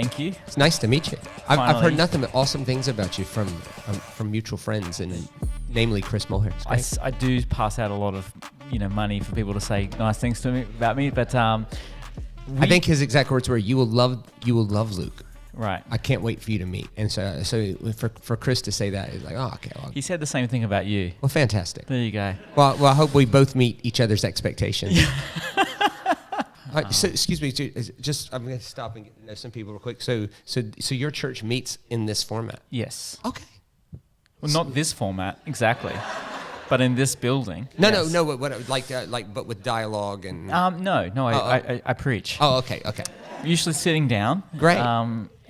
Thank you. It's nice to meet you. I've Finally. heard nothing but awesome things about you from mutual friends, and namely Chris Mulher. I do pass out a lot of money for people to say nice things to me about me, but I think his exact words were, "You will love Luke." Right. I can't wait for you to meet. And so for Chris to say that is like, oh, okay. Well, He said the same thing about you. well, fantastic. There you go. Well, I hope we both meet each other's expectations. So, excuse me, just I'm going to stop and get to know some people real quick. So your church meets in this format? Yes. Okay. Well, not this format exactly, but in this building. No, yes. no. What but with dialogue and. No. I preach. Oh, okay. Usually sitting down. Great.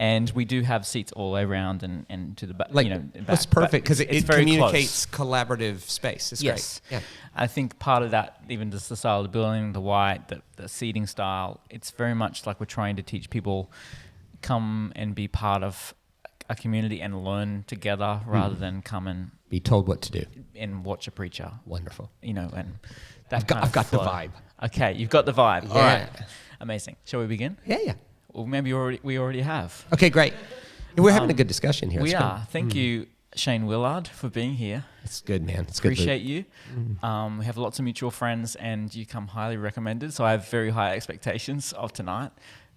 And we do have seats all the way around and to the back. Back. That's perfect because it very communicates close. collaborative space. It's Yes. great. Yeah. I think part of that, even just the style of the building, the white, the seating style, it's very much like we're trying to teach people come and be part of a community and learn together rather than come and Be told what to do. and watch a preacher. Wonderful. And that I've got the vibe. Okay, you've got the vibe. Yeah. All right. Amazing. Shall we begin? Yeah. Well, maybe we already have. Okay, great. We're having a good discussion here. We It's are. Thank you, Shane Willard, for being here. It's good, man. It's good. Appreciate you. We have lots of mutual friends, and you come highly recommended. So I have very high expectations of tonight.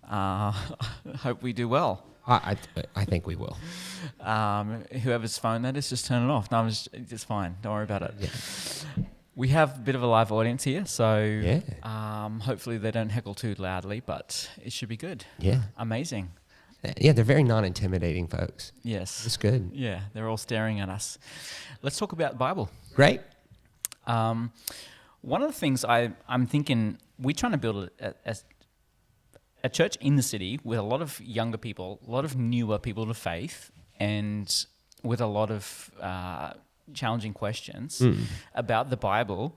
Hope we do well. I think we will. Whoever's phone that is, just turn it off. No, it's fine. Don't worry about it. Yeah. We have a bit of a live audience here, so Yeah. hopefully they don't heckle too loudly, but it should be good. Yeah. Amazing. Yeah, they're very non-intimidating folks. Yes. It's good. Yeah, they're all staring at us. Let's talk about the Bible. Great. One of the things I'm thinking, we're trying to build a church in the city with a lot of younger people, a lot of newer people to faith, and with a lot of challenging questions about the Bible.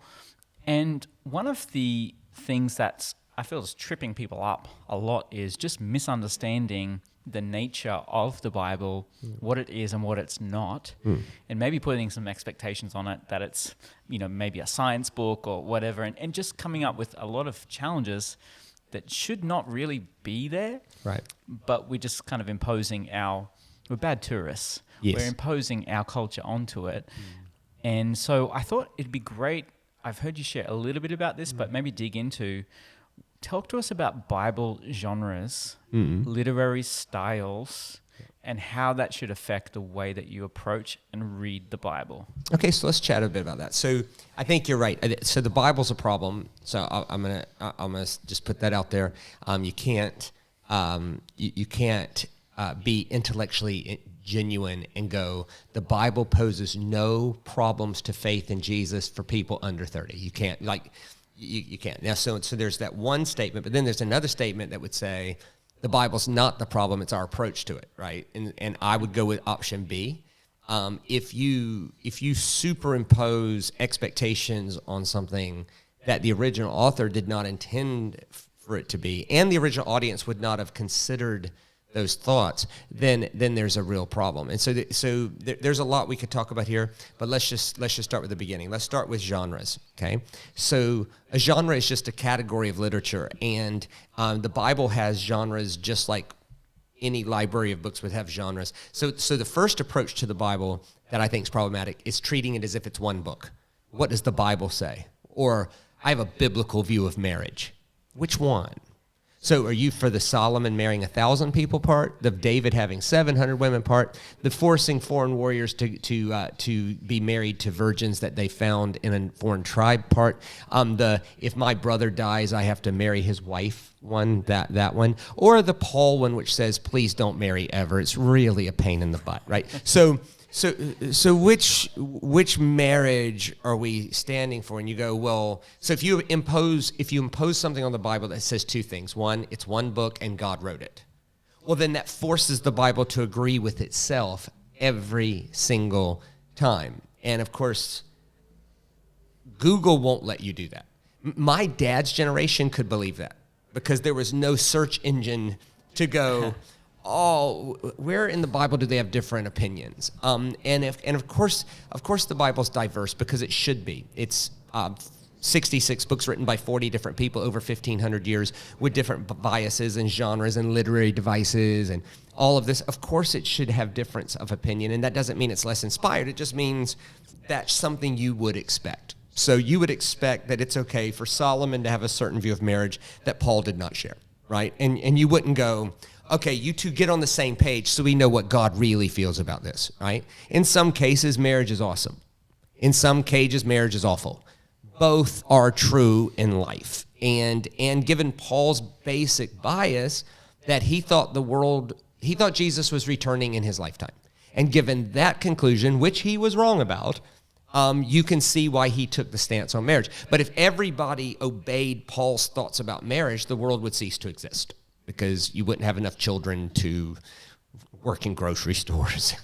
And one of the things that I feel is tripping people up a lot is just misunderstanding the nature of the Bible, what it is and what it's not, and maybe putting some expectations on it that it's, maybe a science book or whatever, and just coming up with a lot of challenges that should not really be there. Right. But we're just kind of imposing we're bad tourists. Yes. We're imposing our culture onto it. And so I thought it'd be great. I've heard you share a little bit about this, but maybe talk to us about Bible genres, literary styles, and how that should affect the way that you approach and read the Bible. Okay, so let's chat a bit about that. So I think you're right. So the Bible's a problem. So I'm gonna just put that out there. You can't be intellectually genuine and go, the Bible poses no problems to faith in Jesus for people under 30. You can't, you can't. Now, so there's that one statement, but then there's another statement that would say, the Bible's not the problem, it's our approach to it, right? And I would go with option B. If you superimpose expectations on something that the original author did not intend for it to be, and the original audience would not have considered those thoughts, then there's a real problem. And so there's a lot we could talk about here, but let's just start with the beginning. Let's start with genres, okay? So a genre is just a category of literature, and the Bible has genres just like any library of books would have genres. So the first approach to the Bible that I think is problematic is treating it as if it's one book. What does the Bible say? Or I have a biblical view of marriage. Which one? So are you for the Solomon marrying 1,000 people part, the David having 700 women part, the forcing foreign warriors to be married to virgins that they found in a foreign tribe part, the if my brother dies, I have to marry his wife one, that one, or the Paul one which says, please don't marry ever. It's really a pain in the butt, right? So which marriage are we standing for? And you go, well, so if you impose something on the Bible that says two things. One, it's one book and God wrote it. Well, then that forces the Bible to agree with itself every single time. And of course, Google won't let you do that. My dad's generation could believe that because there was no search engine to go, oh, where in the Bible do they have different opinions? And of course the Bible's diverse because it should be. It's 66 books written by 40 different people over 1,500 years with different biases and genres and literary devices and all of this. Of course, it should have difference of opinion, and that doesn't mean it's less inspired. It just means that's something you would expect. So you would expect that it's okay for Solomon to have a certain view of marriage that Paul did not share, right? And you wouldn't go, okay, you two get on the same page so we know what God really feels about this, right? In some cases, marriage is awesome. In some cases, marriage is awful. Both are true in life. And given Paul's basic bias that he thought Jesus was returning in his lifetime. And given that conclusion, which he was wrong about, you can see why he took the stance on marriage. But if everybody obeyed Paul's thoughts about marriage, the world would cease to exist because you wouldn't have enough children to work in grocery stores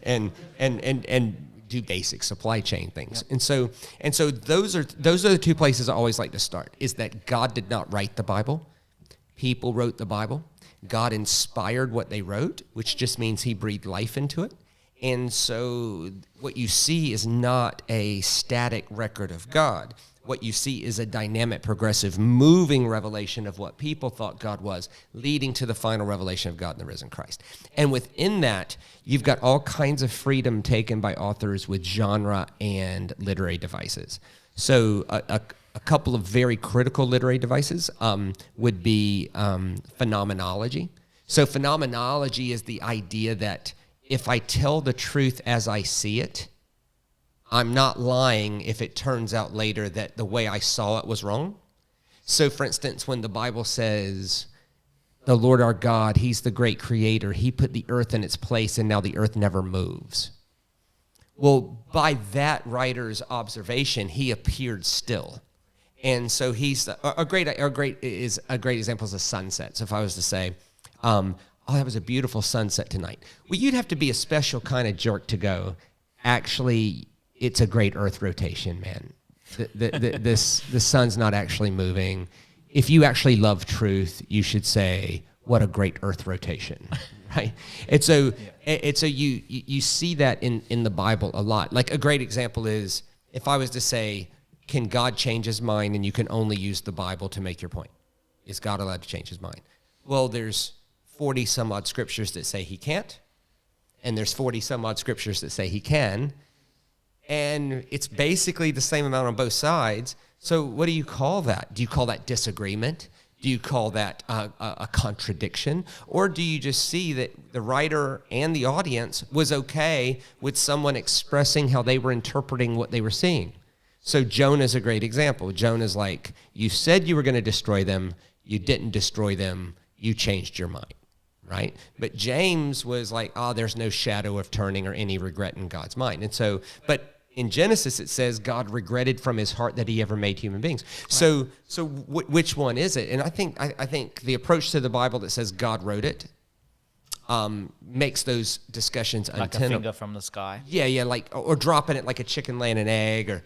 and do basic supply chain things. Yep. And so those are the two places I always like to start, is that God did not write the Bible. People wrote the Bible. God inspired what they wrote, which just means he breathed life into it. And so what you see is not a static record of God. What you see is a dynamic, progressive, moving revelation of what people thought God was, leading to the final revelation of God in the risen Christ. And within that, you've got all kinds of freedom taken by authors with genre and literary devices. So a couple of very critical literary devices would be phenomenology. So phenomenology is the idea that if I tell the truth as I see it, I'm not lying if it turns out later that the way I saw it was wrong. So, for instance, when the Bible says, the Lord our God, he's the great creator, he put the earth in its place and now the earth never moves. Well, by that writer's observation, he appeared still. And so he's a great example is a sunset. So if I was to say, oh, that was a beautiful sunset tonight. Well, you'd have to be a special kind of jerk to go, actually, it's a great earth rotation, man. The sun's not actually moving. If you actually love truth, you should say, what a great earth rotation, right? And so you see that in the Bible a lot. Like a great example is, if I was to say, can God change his mind and you can only use the Bible to make your point? Is God allowed to change his mind? Well, there's 40 some odd scriptures that say he can't, and there's 40 some odd scriptures that say he can. And it's basically the same amount on both sides. So what do you call that? Do you call that disagreement? Do you call that a contradiction? Or do you just see that the writer and the audience was okay with someone expressing how they were interpreting what they were seeing? So Jonah's a great example. Jonah's like, you said you were going to destroy them. You didn't destroy them. You changed your mind, right? But James was like, there's no shadow of turning or any regret in God's mind. And so, but in Genesis, it says God regretted from his heart that he ever made human beings. Right. So which one is it? And I think the approach to the Bible that says God wrote it makes those discussions untenable. Like a finger from the sky. Yeah, like or dropping it like a chicken laying an egg,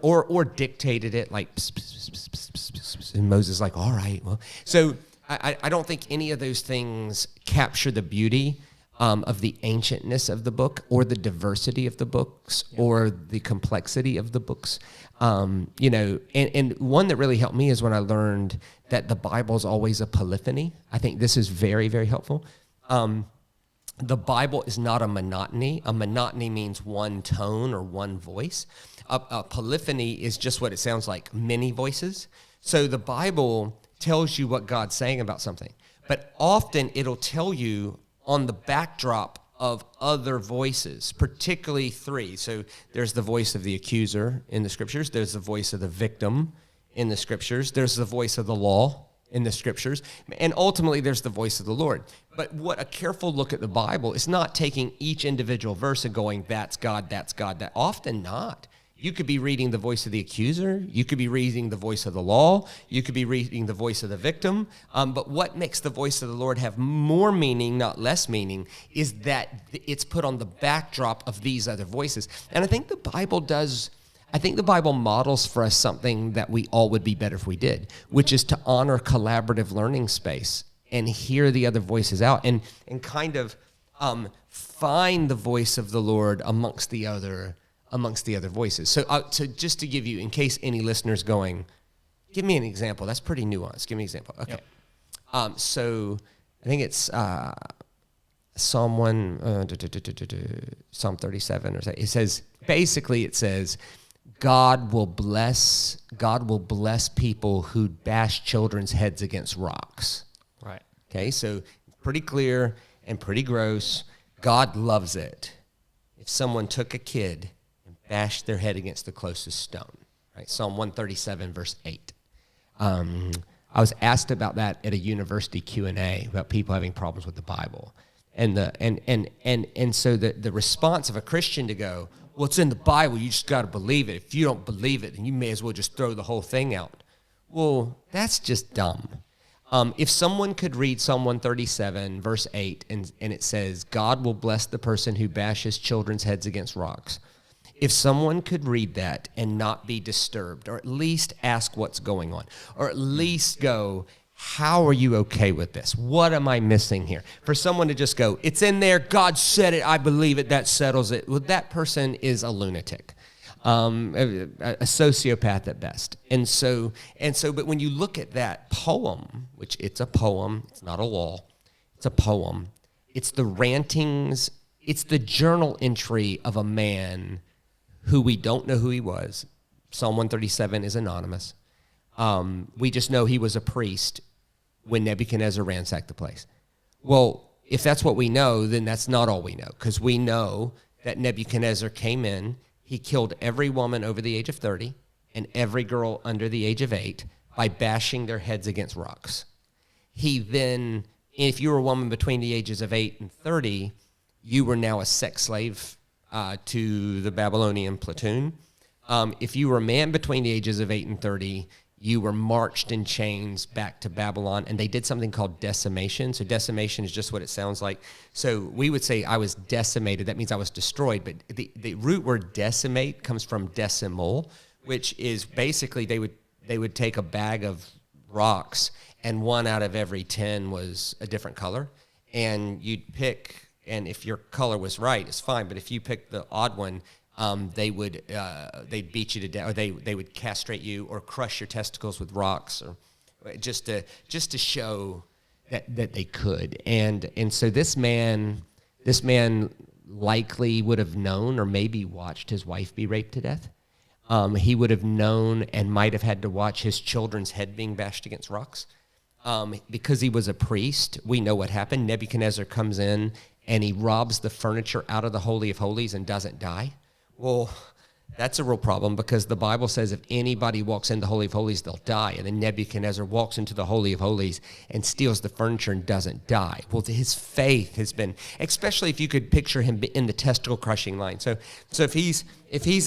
or dictated it like, pss, pss, pss, pss, pss, pss, pss, and Moses like, all right, well. So I don't think any of those things capture the beauty of the ancientness of the book, or the diversity of the books, or the complexity of the books. And one that really helped me is when I learned that the Bible is always a polyphony. I think this is very, very helpful. The Bible is not a monotony. A monotony means one tone or one voice. A polyphony is just what it sounds like, many voices. So the Bible tells you what God's saying about something, but often it'll tell you on the backdrop of other voices, particularly three. So there's the voice of the accuser in the scriptures. There's the voice of the victim in the scriptures. There's the voice of the law in the scriptures. And ultimately, there's the voice of the Lord. But what a careful look at the Bible is not taking each individual verse and going, that's God, that often not. You could be reading the voice of the accuser. You could be reading the voice of the law. You could be reading the voice of the victim. But what makes the voice of the Lord have more meaning, not less meaning, is that it's put on the backdrop of these other voices. And I think the Bible models for us something that we all would be better if we did, which is to honor collaborative learning space and hear the other voices out and kind of find the voice of the Lord amongst the other amongst the other voices. So just to give you, in case any listeners going, give me an example. That's pretty nuanced. Give me an example. Okay. Yep. So I think it's Psalm 37 or so. It says, basically it says, God will bless people who bash children's heads against rocks. Right. Okay, so pretty clear and pretty gross. God loves it if someone took a kid and bashed their head against the closest stone. Right, Psalm 137, verse 8. I was asked about that at a university Q&A about people having problems with the Bible, and so the response of a Christian to go, well, it's in the Bible, you just got to believe it. If you don't believe it, then you may as well just throw the whole thing out. Well, that's just dumb. If someone could read Psalm 137, verse 8, and it says, God will bless the person who bashes children's heads against rocks. If someone could read that and not be disturbed, or at least ask what's going on, or at least go, how are you okay with this? What am I missing here? For someone to just go, it's in there, God said it, I believe it, that settles it. Well, that person is a lunatic, a sociopath at best. And so, but when you look at that poem, which it's a poem, it's not a law, it's a poem, it's the rantings, it's the journal entry of a man who we don't know who he was. Psalm 137 is anonymous. We just know he was a priest when Nebuchadnezzar ransacked the place. Well, if that's what we know, then that's not all we know, because we know that Nebuchadnezzar came in, he killed every woman over the age of 30 and every girl under the age of 8 by bashing their heads against rocks. He then, if you were a woman between the ages of 8 and 30, you were now a sex slave to the Babylonian platoon. If you were a man between the ages of 8 and 30, you were marched in chains back to Babylon, and they did something called decimation. So decimation is just what it sounds like. So we would say I was decimated. That means I was destroyed. But the root word decimate comes from decimal, which is basically they would take a bag of rocks, and 1 out of every 10 was a different color. And you'd pick, and if your color was right, it's fine. But if you picked the odd one, they'd beat you to death, or they would castrate you or crush your testicles with rocks, or just to show that they could. And so this man likely would have known, or maybe watched his wife be raped to death. He would have known and might have had to watch his children's head being bashed against rocks. Because he was a priest, we know what happened. Nebuchadnezzar comes in and he robs the furniture out of the Holy of Holies and doesn't die. Well, that's a real problem, because the Bible says if anybody walks in the Holy of Holies, they'll die. And then Nebuchadnezzar walks into the Holy of Holies and steals the furniture and doesn't die. Well, his faith has been, especially if you could picture him in the testicle crushing line. So if he's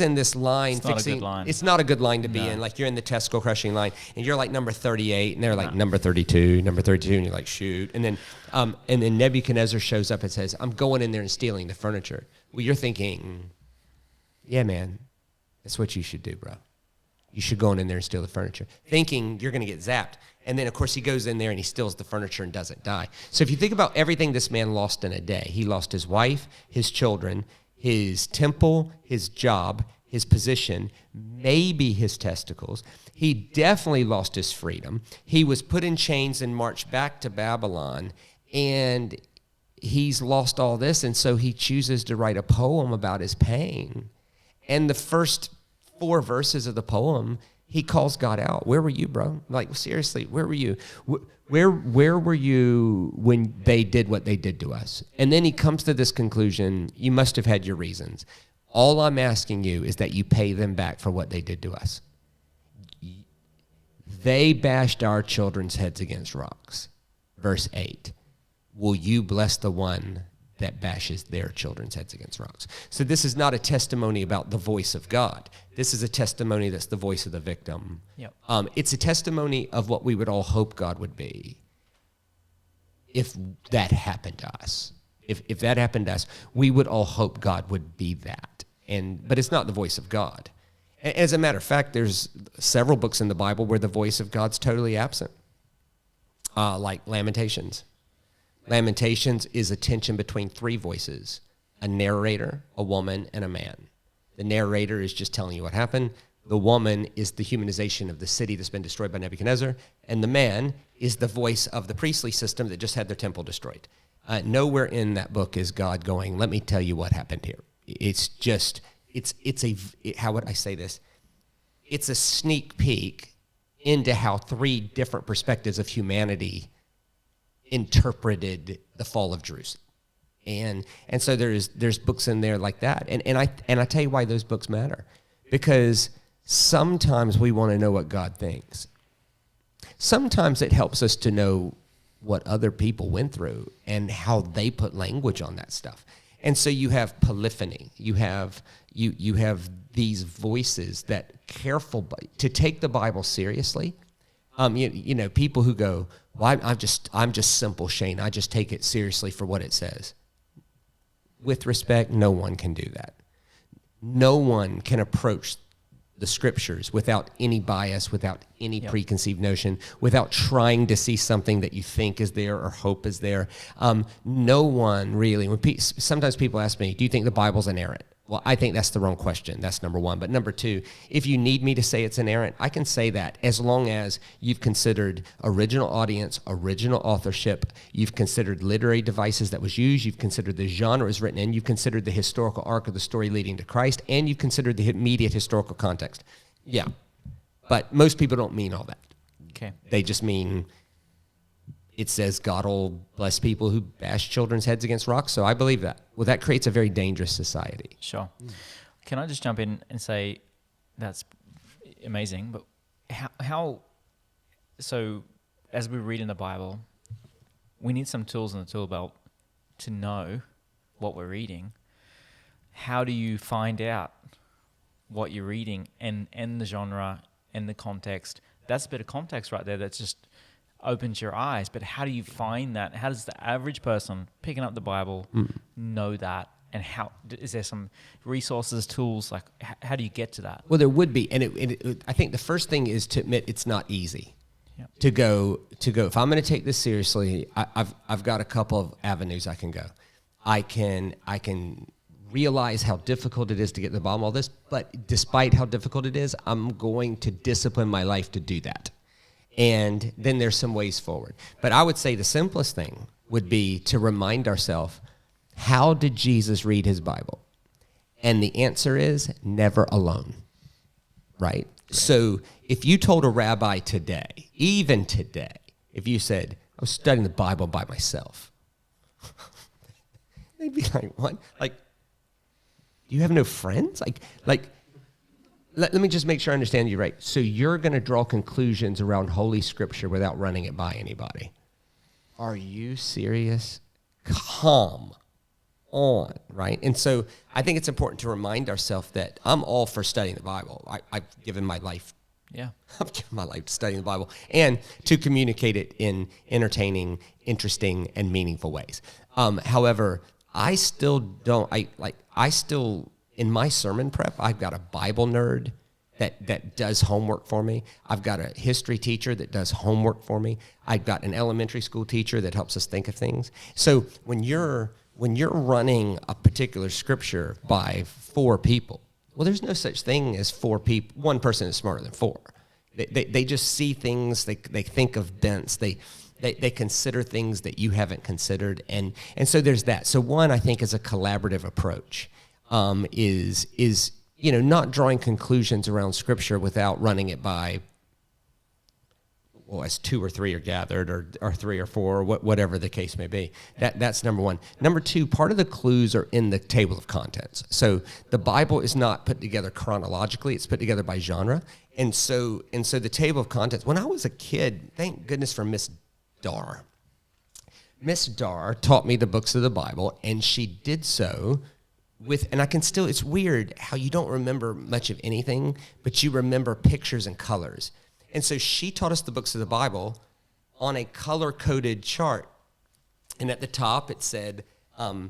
in this line, it's not a good line. It's not a good line to be in. Like, you're in the testicle crushing line, and you're like number 38, and they're like number 32, and you're like, shoot. And then Nebuchadnezzar shows up and says, I'm going in there and stealing the furniture. Well, you're thinking, yeah, man, that's what you should do, bro. You should go in there and steal the furniture, thinking you're going to get zapped. And then, of course, he goes in there and he steals the furniture and doesn't die. So if you think about everything this man lost in a day, he lost his wife, his children, his temple, his job, his position, maybe his testicles. He definitely lost his freedom. He was put in chains and marched back to Babylon, and he's lost all this, and so he chooses to write a poem about his pain. And the first 4 verses of the poem, he calls God out. Where were you, bro? Like, seriously, where were you? Where were you when they did what they did to us? And then he comes to this conclusion, you must have had your reasons. All I'm asking you is that you pay them back for what they did to us. They bashed our children's heads against rocks. Verse 8, will you bless the one that bashes their children's heads against rocks? So this is not a testimony about the voice of God. This is a testimony that's the voice of the victim. Yep. It's a testimony of what we would all hope God would be if that happened to us. If that happened to us, we would all hope God would be that. But it's not the voice of God. As a matter of fact, there's several books in the Bible where the voice of God's totally absent, like Lamentations. Lamentations is a tension between 3 voices, a narrator, a woman, and a man. The narrator is just telling you what happened. The woman is the humanization of the city that's been destroyed by Nebuchadnezzar. And the man is the voice of the priestly system that just had their temple destroyed. Nowhere in that book is God going, let me tell you what happened here. It's just, how would I say this? It's a sneak peek into how three different perspectives of humanity interpreted the fall of Jerusalem. And so there's books in there like that. And I tell you why those books matter. Because sometimes we want to know what God thinks. Sometimes it helps us to know what other people went through and how they put language on that stuff. And so you have polyphony. You have these voices that to take the Bible seriously. You know, people who go, well, I'm just simple, Shane. I just take it seriously for what it says. With respect, no one can do that. No one can approach the scriptures without any bias, without any preconceived notion, without trying to see something that you think is there or hope is there. No one really, sometimes people ask me, do you think the Bible's inerrant? Well, I think that's the wrong question. That's number one. But number two, if you need me to say it's inerrant, I can say that as long as you've considered original audience, original authorship, you've considered literary devices that was used, you've considered the genre it was written in, you've considered the historical arc of the story leading to Christ, and you've considered the immediate historical context. Yeah. But most people don't mean all that. Okay. They just mean it says God will bless people who bash children's heads against rocks, so I believe that. Well, that creates a very dangerous society. Sure. Can I just jump in and say that's amazing, but how so as we read in the Bible, we need some tools in the tool belt to know what we're reading. How do you find out what you're reading and the genre and the context? That's a bit of context right there that's just opens your eyes, but how do you find that? How does the average person picking up the Bible know that? And how is there some resources, tools? Like, how do you get to that? Well, there would be, and I think the first thing is to admit it's not easy. Yep. To go. If I'm going to take this seriously, I've got a couple of avenues I can go. I can realize how difficult it is to get to the bottom of all this, but despite how difficult it is, I'm going to discipline my life to do that. And then there's some ways forward. But I would say the simplest thing would be to remind ourselves, how did Jesus read his Bible? And the answer is never alone, right? So if you told a rabbi today, even today, if you said, I was studying the Bible by myself, they'd be like, what? Like, do you have no friends? Let me just make sure I understand you right. So you're going to draw conclusions around Holy Scripture without running it by anybody. Are you serious? Come on, right? And so I think it's important to remind ourselves that I'm all for studying the Bible. I've given my life. Yeah. I've given my life to studying the Bible and to communicate it in entertaining, interesting, and meaningful ways. However, I still in my sermon prep, I've got a Bible nerd that does homework for me. I've got a history teacher that does homework for me. I've got an elementary school teacher that helps us think of things. So when you're running a particular scripture by 4 people, well, there's no such thing as 4 people. One person is smarter than 4. They just see things. They think of bents. They consider things that you haven't considered, and so there's that. So one, I think, is a collaborative approach. Is not drawing conclusions around Scripture without running it by, well, as 2 or 3 are gathered, or 3 or 4, or whatever the case may be. That's number one. Number two, part of the clues are in the table of contents. So the Bible is not put together chronologically; it's put together by genre. And so the table of contents. When I was a kid, thank goodness for Miss Dar. Miss Dar taught me the books of the Bible, and she did so and I can still, it's weird how you don't remember much of anything, but you remember pictures and colors. And so she taught us the books of the Bible on a color-coded chart. And at the top it said law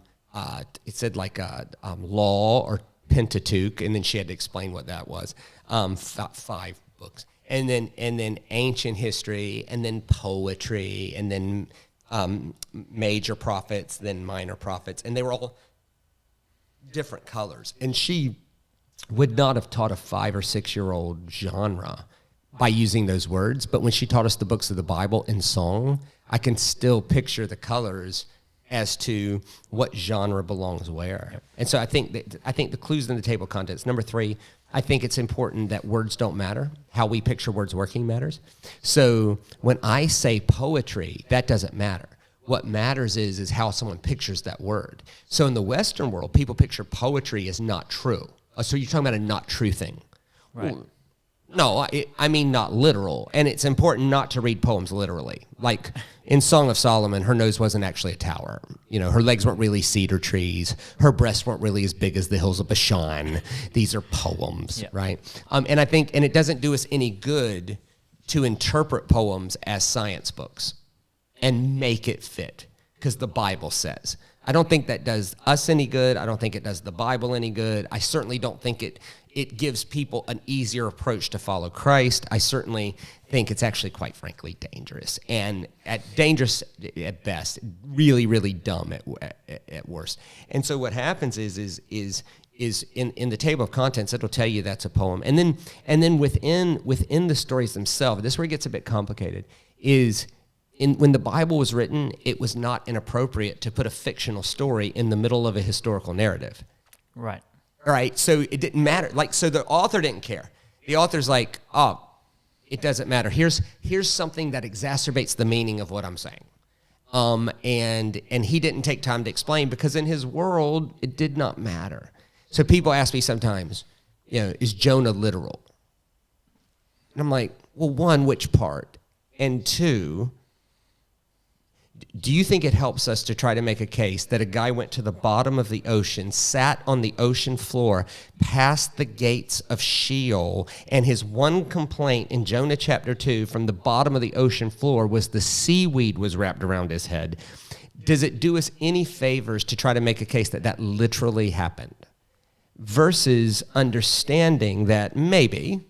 or Pentateuch, and then she had to explain what that was. 5 books. And then ancient history, and then poetry, and then major prophets, then minor prophets. And they were all different colors. And she would not have taught a 5 or 6 year old genre by using those words. But when she taught us the books of the Bible in song, I can still picture the colors as to what genre belongs where. Yep. And so I think the clues in the table of contents. Number 3, I think it's important that words don't matter. How we picture words working matters. So when I say poetry, that doesn't matter. What matters is how someone pictures that word. So in the Western world, people picture poetry as not true. So you're talking about a not true thing. Right. Well, no, I mean not literal. And it's important not to read poems literally. Like in Song of Solomon, her nose wasn't actually a tower. You know, her legs weren't really cedar trees. Her breasts weren't really as big as the hills of Bashan. These are poems, yeah. Right? And I think, and it doesn't do us any good to interpret poems as science books and make it fit, because the Bible says. I don't think that does us any good. I don't think it does the Bible any good. I certainly don't think it gives people an easier approach to follow Christ. I certainly think it's actually, quite frankly, dangerous. And dangerous at best, really, really dumb at worst. And so what happens is in the table of contents, it'll tell you that's a poem. And then within the stories themselves, this is where it gets a bit complicated, is when the Bible was written, it was not inappropriate to put a fictional story in the middle of a historical narrative. Right. All right, so it didn't matter. Like, so the author didn't care. The author's like, oh, it doesn't matter. Here's something that exacerbates the meaning of what I'm saying. And he didn't take time to explain, because in his world, it did not matter. So people ask me sometimes, is Jonah literal? And I'm like, well, 1, which part? And 2, do you think it helps us to try to make a case that a guy went to the bottom of the ocean, sat on the ocean floor, past the gates of Sheol, and his one complaint in Jonah chapter 2 from the bottom of the ocean floor was the seaweed was wrapped around his head? Does it do us any favors to try to make a case that that literally happened? Versus understanding that maybe,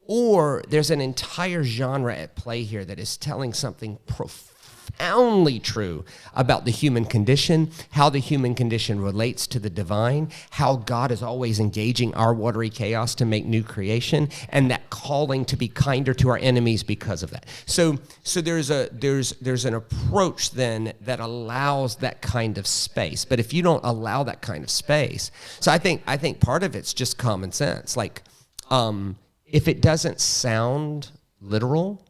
or there's an entire genre at play here that is telling something profoundly true about the human condition, how the human condition relates to the divine, how God is always engaging our watery chaos to make new creation, and that calling to be kinder to our enemies because of that. So there's an approach then that allows that kind of space. But if you don't allow that kind of space, so I think part of it's just common sense. Like, if it doesn't sound literal,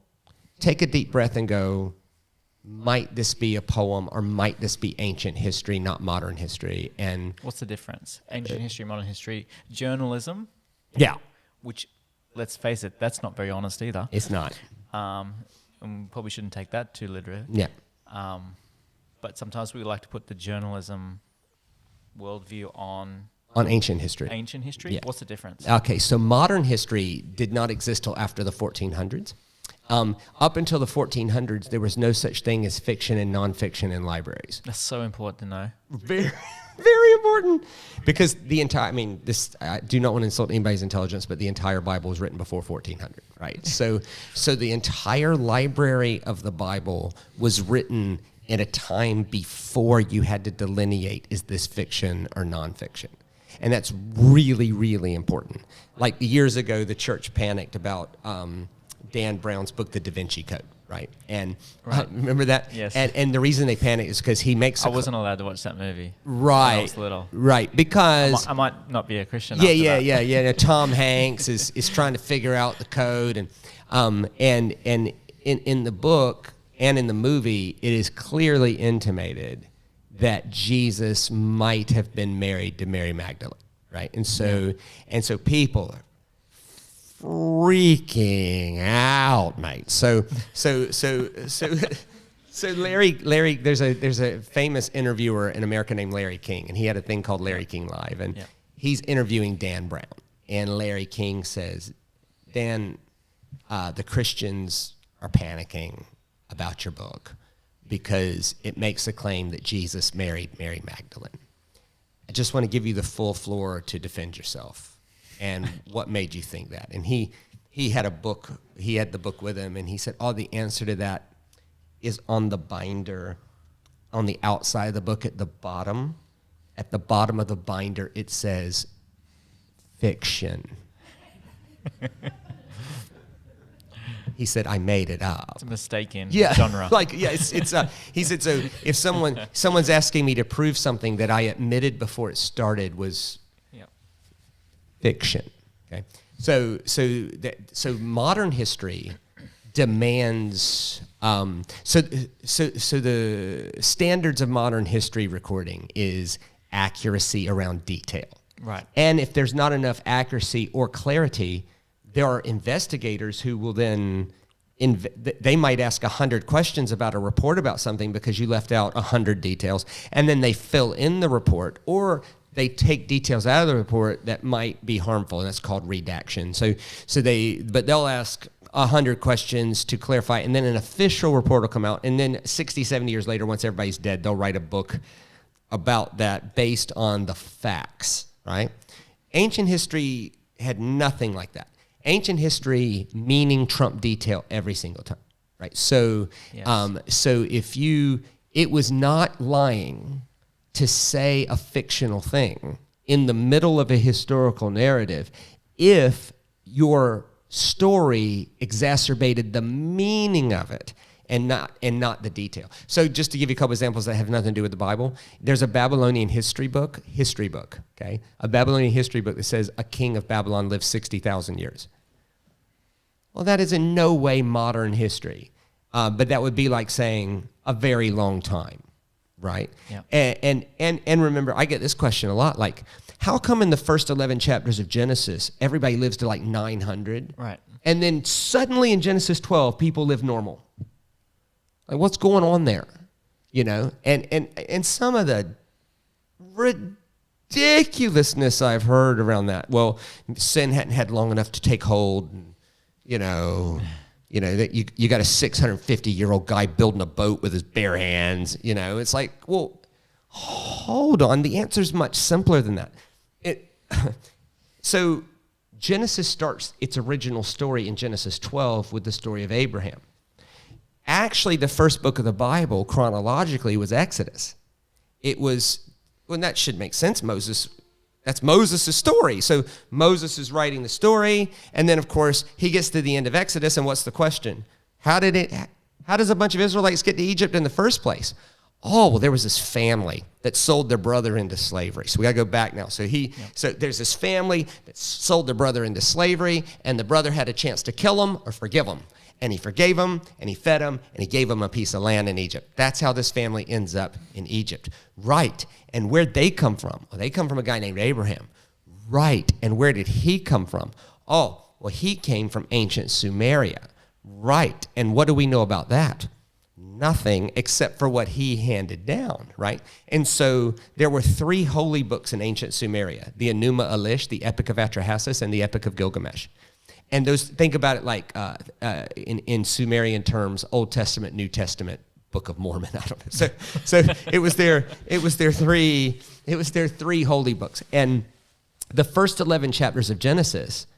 take a deep breath and go, might this be a poem, or might this be ancient history, not modern history? And what's the difference? Ancient history, modern history, journalism? Yeah. Which, let's face it, that's not very honest either. It's not. And we probably shouldn't take that too literally. Yeah. But sometimes we like to put the journalism worldview on ancient history. Ancient history? Yeah. What's the difference? Okay, so modern history did not exist till after the 1400s. Up until the 1400s, there was no such thing as fiction and nonfiction in libraries. That's so important to know. Very, very important. Because the entire, I do not want to insult anybody's intelligence, but the entire Bible was written before 1400, right? So the entire library of the Bible was written at a time before you had to delineate, is this fiction or nonfiction? And that's really, really important. Like years ago, the church panicked about Dan Brown's book, The Da Vinci Code, right? And remember that? Yes. And the reason they panicked is because he makes... I wasn't allowed to watch that movie. Right. When I was little. Right, because... I might not be a Christian Yeah. Now, Tom Hanks is trying to figure out the code. And in the book and in the movie, it is clearly intimated that Jesus might have been married to Mary Magdalene, right? And so people are freaking out, mate. So Larry, there's a famous interviewer in America named Larry King, and he had a thing called Larry King Live, and he's interviewing Dan Brown, and Larry King says, Dan, the Christians are panicking about your book, because it makes a claim that Jesus married Mary Magdalene. I just want to give you the full floor to defend yourself. And what made you think that? And he had a book, he had the book with him, and he said, the answer to that is on the binder, on the outside of the book at the bottom. at the bottom of the binder, it says fiction. He said, I made it up. It's a mistake in Yeah, genre. he said, so if someone's asking me to prove something that I admitted before it started was fiction. Okay, so modern history demands. So the standards of modern history recording is accuracy around detail. Right. And if there's not enough accuracy or clarity, there are investigators who will then, they might ask 100 questions about a report about something because you left out 100 details, and then they fill in the report, or they take details out of the report that might be harmful, and that's called redaction. But they'll ask 100 questions to clarify, and then an official report will come out, and then 60, 70 years later, once everybody's dead, they'll write a book about that based on the facts, right? Ancient history had nothing like that. Ancient history meaning trump detail every single time, right? So, Yes. It was not lying to say a fictional thing in the middle of a historical narrative if your story exacerbated the meaning of it and not the detail. So just to give you a couple examples that have nothing to do with the Bible, there's a Babylonian history book, okay? A Babylonian history book that says a king of Babylon lived 60,000 years. Well, that is in no way modern history, but that would be like saying a very long time, right? Yeah. And remember, I get this question a lot, like, how come in the first 11 chapters of Genesis, everybody lives to like 900? Right. And then suddenly in Genesis 12, people live normal. Like, what's going on there? You know? And some of the ridiculousness I've heard around that. Well, sin hadn't had long enough to take hold. And, you know that you got a 650-year-old guy building a boat with his bare hands. You know, it's like, well, hold on. The answer's much simpler than that. So Genesis starts its original story in Genesis 12 with the story of Abraham. Actually, the first book of the Bible chronologically was Exodus. It was, well, that should make sense. That's Moses' story. So Moses is writing the story, and then, of course, he gets to the end of Exodus, and what's the question? How does a bunch of Israelites get to Egypt in the first place? Oh, well, there was this family that sold their brother into slavery. So we got to go back now. So there's this family that sold their brother into slavery, and the brother had a chance to kill him or forgive him. And he forgave him, and he fed him, and he gave him a piece of land in Egypt. That's how this family ends up in Egypt. Right. And where'd they come from? Well, they come from a guy named Abraham. Right. And where did he come from? Oh, well, he came from ancient Sumeria. Right. And what do we know about that? Nothing except for what he handed down, right? And so there were 3 holy books in ancient Sumeria, the Enuma Elish, the Epic of Atrahasis, and the Epic of Gilgamesh. And those, think about it like in Sumerian terms, Old Testament, New Testament, Book of Mormon. I don't know. So it was their 3 holy books. And the first 11 chapters of Genesis,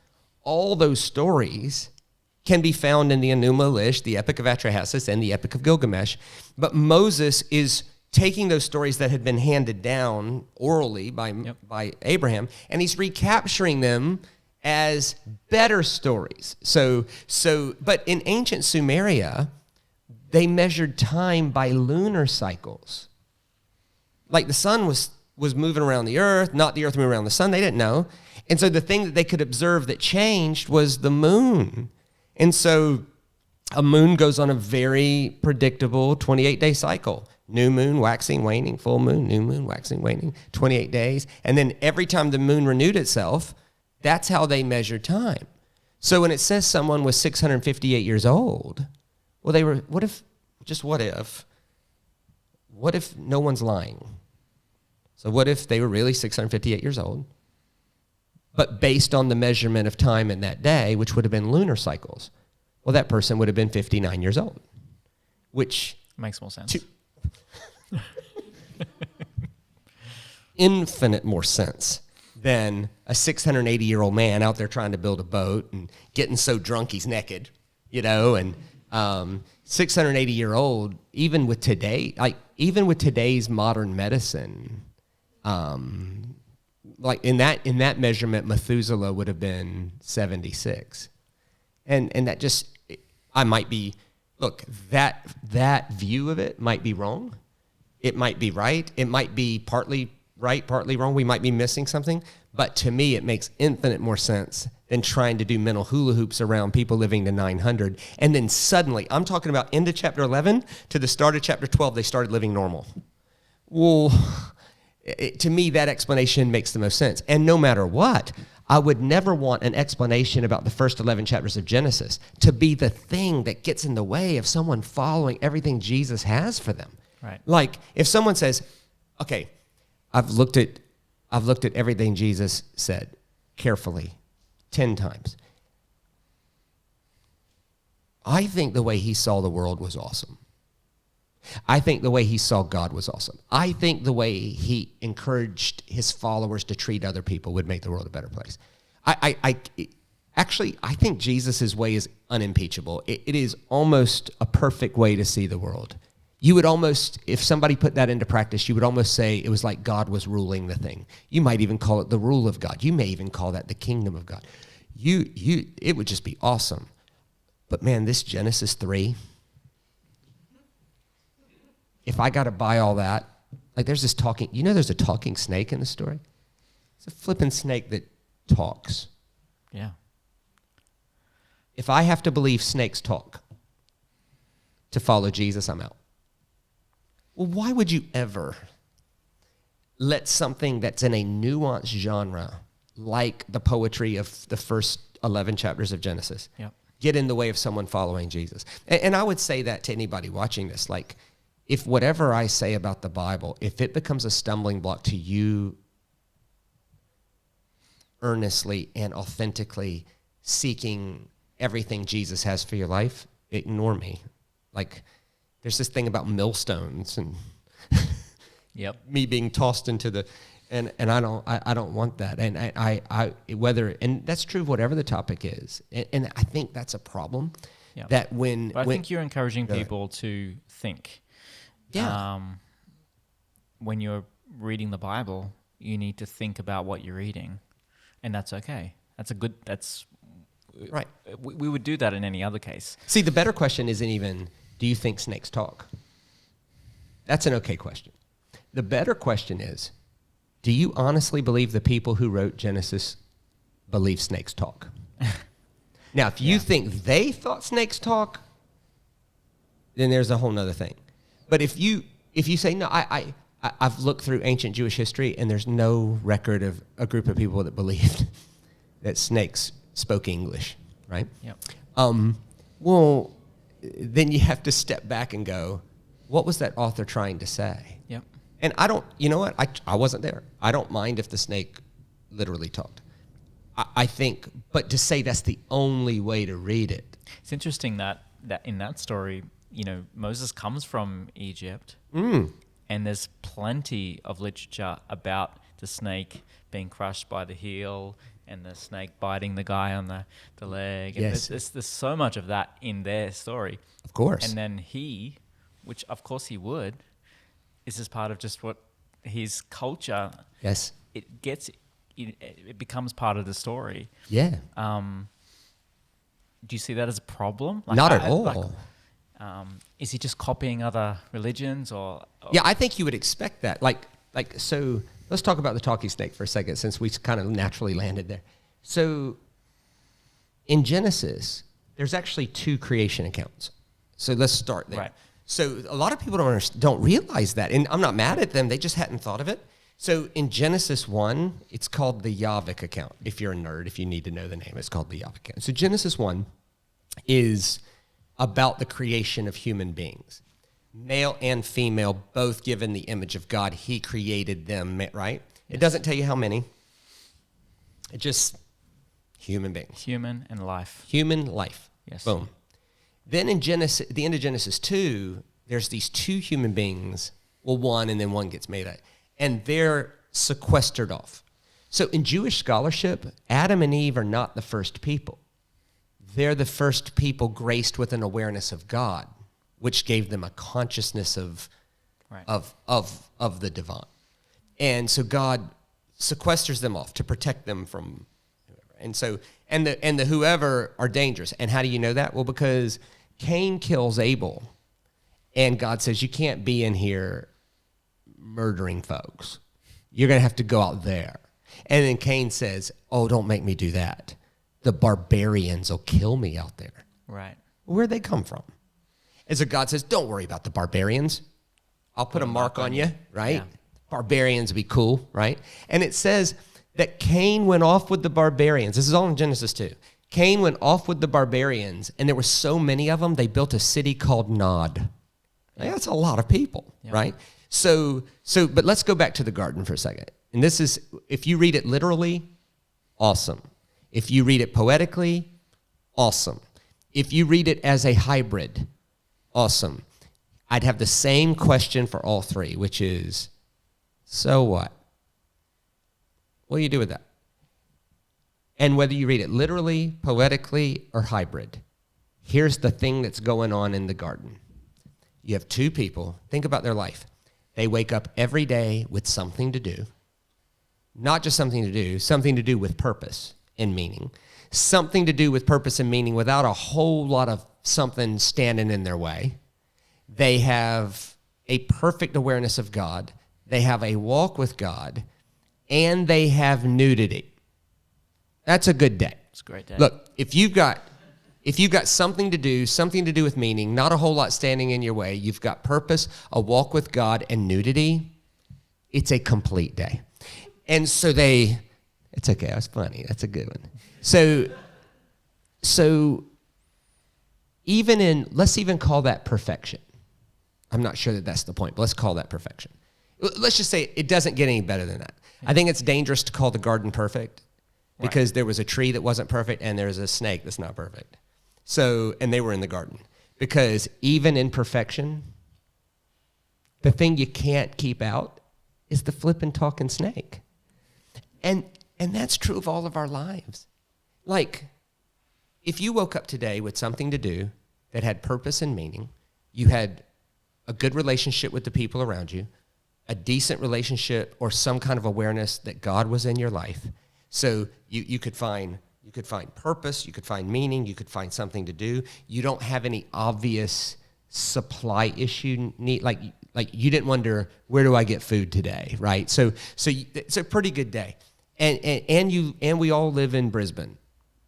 all those stories can be found in the Enuma Elish, the Epic of Atrahasis, and the Epic of Gilgamesh. But Moses is taking those stories that had been handed down orally by Abraham, and he's recapturing them as better stories. But in ancient Sumeria, they measured time by lunar cycles. Like the sun was moving around the earth, not the earth moving around the sun. They didn't know. And so the thing that they could observe that changed was the moon. And so a moon goes on a very predictable 28-day cycle. New moon, waxing, waning, full moon, new moon, waxing, waning, 28 days. And then every time the moon renewed itself, that's how they measured time. So when it says someone was 658 years old, well, what if no one's lying? So what if they were really 658 years old? But based on the measurement of time in that day, which would have been lunar cycles, well, that person would have been 59 years old, which makes more sense. Infinite more sense than a 680-year-old man out there trying to build a boat and getting so drunk he's naked, and 680-year-old, even with today's modern medicine, Like in that measurement, Methuselah would have been 76. And that just, I might be, look, that view of it might be wrong. It might be right. It might be partly right, partly wrong. We might be missing something. But to me, it makes infinite more sense than trying to do mental hula hoops around people living to 900. And then suddenly, I'm talking about into chapter 11 to the start of chapter 12, they started living normal. Well, to me, that explanation makes the most sense. And no matter what, I would never want an explanation about the first 11 chapters of Genesis to be the thing that gets in the way of someone following everything Jesus has for them. Right. Like if someone says, okay, I've looked at everything Jesus said carefully 10 times. I think the way he saw the world was awesome. I think the way he saw God was awesome. I think the way he encouraged his followers to treat other people would make the world a better place. I think Jesus' way is unimpeachable. It is almost a perfect way to see the world. You would almost, if somebody put that into practice, you would almost say it was like God was ruling the thing. You might even call it the rule of God. You may even call that the kingdom of God. It would just be awesome. But man, this Genesis 3, if I got to buy all that, like there's a talking snake in the story? It's a flipping snake that talks. Yeah. If I have to believe snakes talk to follow Jesus, I'm out. Well, why would you ever let something that's in a nuanced genre, like the poetry of the first 11 chapters of Genesis, get in the way of someone following Jesus? And I would say that to anybody watching this, like, if whatever I say about the Bible, if it becomes a stumbling block to you earnestly and authentically seeking everything Jesus has for your life, ignore me. Like, there's this thing about millstones and me being tossed into the, and I don't want that. And and that's true of whatever the topic is. And I think that's a problem. Yep. That I think you're encouraging people to think. Yeah. When you're reading the Bible, you need to think about what you're reading, and that's okay. That's right. We would do that in any other case. See, the better question isn't even, do you think snakes talk? That's an okay question. The better question is, do you honestly believe the people who wrote Genesis believe snakes talk? Now, if you think they thought snakes talk, then there's a whole nother thing. But if you say, no, I've looked through ancient Jewish history and there's no record of a group of people that believed that snakes spoke English, right? Yep. Well, then you have to step back and go, what was that author trying to say? Yep. And you know what? I wasn't there. I don't mind if the snake literally talked. I think, but to say that's the only way to read it. It's interesting that in that story, Moses comes from Egypt, Mm. and there's plenty of literature about the snake being crushed by the heel and the snake biting the guy on the leg. And Yes. there's so much of that in their story. Of course. And then which of course he would, is just part of just what his culture. Yes. It becomes part of the story. Yeah. Do you see that as a problem? Not at all. Is he just copying other religions or? Yeah, I think you would expect that. So let's talk about the talking snake for a second, since we kind of naturally landed there. So in Genesis, there's actually 2 creation accounts. So let's start there. Right. So a lot of people don't realize that, and I'm not mad at them. They just hadn't thought of it. So in Genesis 1, it's called the Yavik account. If you're a nerd, if you need to know the name, it's called the Yavik account. So Genesis 1 is about the creation of human beings. Male and female, both given the image of God. He created them, right? Yes. It doesn't tell you how many. It just, human beings. Human and life. Human life. Yes. Boom. Then in Genesis, the end of Genesis 2, there's these 2 human beings. Well, one, and then one gets made out. And they're sequestered off. So in Jewish scholarship, Adam and Eve are not the first people. They're the first people graced with an awareness of God, which gave them a consciousness of the divine. And so God sequesters them off to protect them from whoever. And so, and the whoever are dangerous. And how do you know that? Well, because Cain kills Abel, and God says, you can't be in here murdering folks. You're going to have to go out there. And then Cain says, oh, don't make me do that. The barbarians will kill me out there. Right. Where'd they come from? And so God says, don't worry about the barbarians. I'll put a mark on you, right? Yeah. Barbarians be cool, right? And it says that Cain went off with the barbarians. This is all in Genesis 2. Cain went off with the barbarians, and there were so many of them, they built a city called Nod. Like, that's a lot of people, right? So, but let's go back to the garden for a second. And this is, if you read it literally, awesome. If you read it poetically, awesome. If you read it as a hybrid, awesome. I'd have the same question for all three, which is, so what? What do you do with that? And whether you read it literally, poetically, or hybrid, here's the thing that's going on in the garden. You have two people. Think about their life. They wake up every day with something to do. Not just something to do with purpose and meaning. Something to do with purpose and meaning without a whole lot of something standing in their way. They have a perfect awareness of God. They have a walk with God. And they have nudity. That's a good day. It's a great day. Look, if you've got something to do with meaning, not a whole lot standing in your way, you've got purpose, a walk with God, and nudity, it's a complete day. And so it's okay, that's funny, that's a good one. So let's even call that perfection. I'm not sure that that's the point, but let's call that perfection. Let's just say it doesn't get any better than that. I think it's dangerous to call the garden perfect because there was a tree that wasn't perfect and there's a snake that's not perfect. So, and they were in the garden. Because even in perfection, the thing you can't keep out is the flippin' talking snake. And that's true of all of our lives. Like, if you woke up today with something to do that had purpose and meaning, you had a good relationship with the people around you, a decent relationship or some kind of awareness that God was in your life. So you could find purpose, you could find meaning, you could find something to do. You don't have any obvious supply issue need, like you didn't wonder, where do I get food today, right? So it's a pretty good day. And we all live in Brisbane,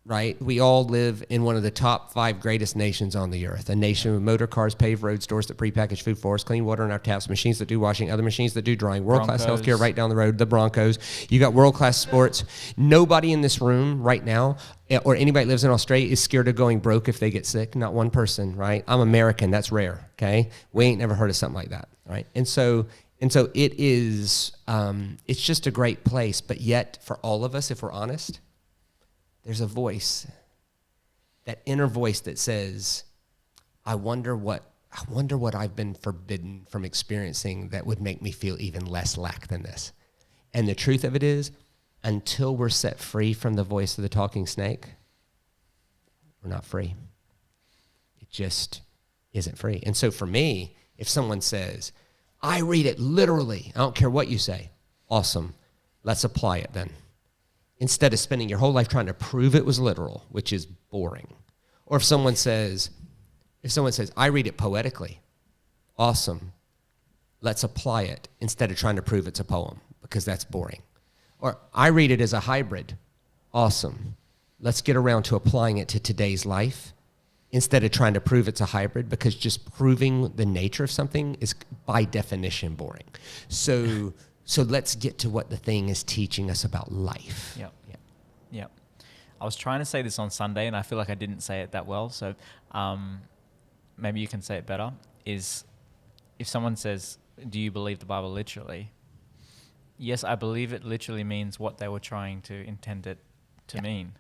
right? We all live in one of the top 5 greatest nations on the earth, a nation with motor cars, paved roads, stores that prepackaged food for us, clean water in our taps, machines that do washing, other machines that do drying, world-class healthcare right down the road, the Broncos. You got world-class sports. Nobody in this room right now, or anybody that lives in Australia, is scared of going broke if they get sick. Not one person, right? I'm American. That's rare, okay? We ain't never heard of something like that, right? And so it is, it's just a great place. But yet, for all of us, if we're honest, there's a voice, that inner voice that says, I wonder what I've been forbidden from experiencing that would make me feel even less lack than this. And the truth of it is, until we're set free from the voice of the talking snake, we're not free. It just isn't free. And so for me, if someone says, I read it literally, I don't care what you say, awesome, let's apply it then. Instead of spending your whole life trying to prove it was literal, which is boring. Or if someone says, I read it poetically, awesome, let's apply it instead of trying to prove it's a poem, because that's boring. Or I read it as a hybrid, awesome, let's get around to applying it to today's life instead of trying to prove it's a hybrid, because just proving the nature of something is by definition boring. So let's get to what the thing is teaching us about life. Yep. I was trying to say this on Sunday, and I feel like I didn't say it that well. So maybe you can say it better. Is if someone says, do you believe the Bible literally? Yes, I believe it literally means what they were trying to intend it to mean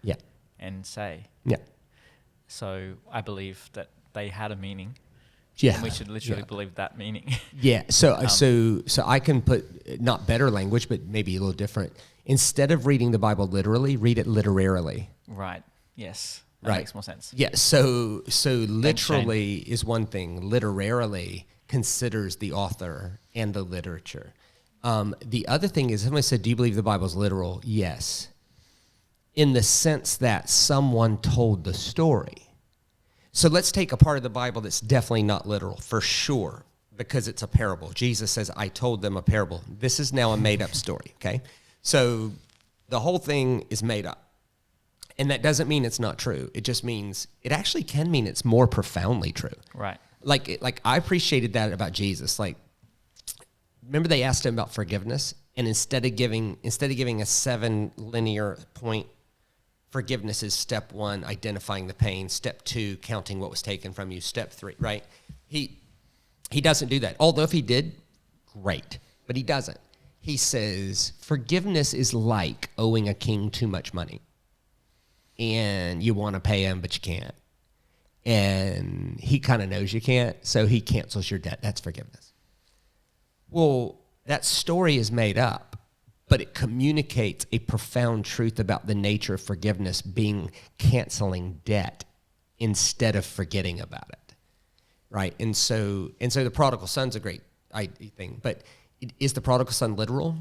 and say. Yeah. So I believe that they had a meaning. Yeah, and we should literally believe that meaning. Yeah. So I can put not better language, but maybe a little different. Instead of reading the Bible literally, read it literarily. Right. Yes. That makes more sense. Yeah. So literally is one thing. Literarily considers the author and the literature. The other thing is, somebody said, do you believe the Bible's literal? Yes. In the sense that someone told the story. So let's take a part of the Bible that's definitely not literal, for sure, because it's a parable. Jesus says, I told them a parable. This is now a made-up story, okay? So the whole thing is made up. And that doesn't mean it's not true. It just means, it actually can mean it's more profoundly true. Right. Like I appreciated that about Jesus. Like, remember they asked him about forgiveness, and instead of giving a 7 linear point, forgiveness is step 1, identifying the pain. Step 2, counting what was taken from you. Step 3, right? He doesn't do that. Although if he did, great. But he doesn't. He says, forgiveness is like owing a king too much money. And you want to pay him, but you can't. And he kind of knows you can't, so he cancels your debt. That's forgiveness. Well, that story is made up, but it communicates a profound truth about the nature of forgiveness being canceling debt instead of forgetting about it, right? And so the prodigal son's a great thing, but is the prodigal son literal?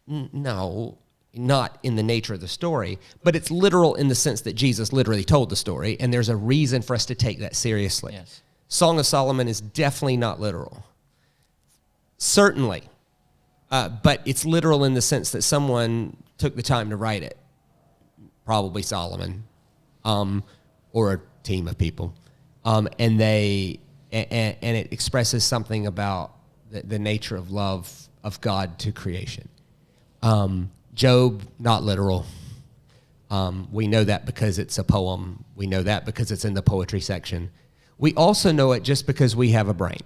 No, not in the nature of the story, but it's literal in the sense that Jesus literally told the story, and there's a reason for us to take that seriously. Yes. Song of Solomon is definitely not literal. Certainly. But it's literal in the sense that someone took the time to write it, probably Solomon, or a team of people, and it expresses something about the nature of love of God to creation. Job, not literal. We know that because it's a poem. We know that because it's in the poetry section. We also know it just because we have a brain,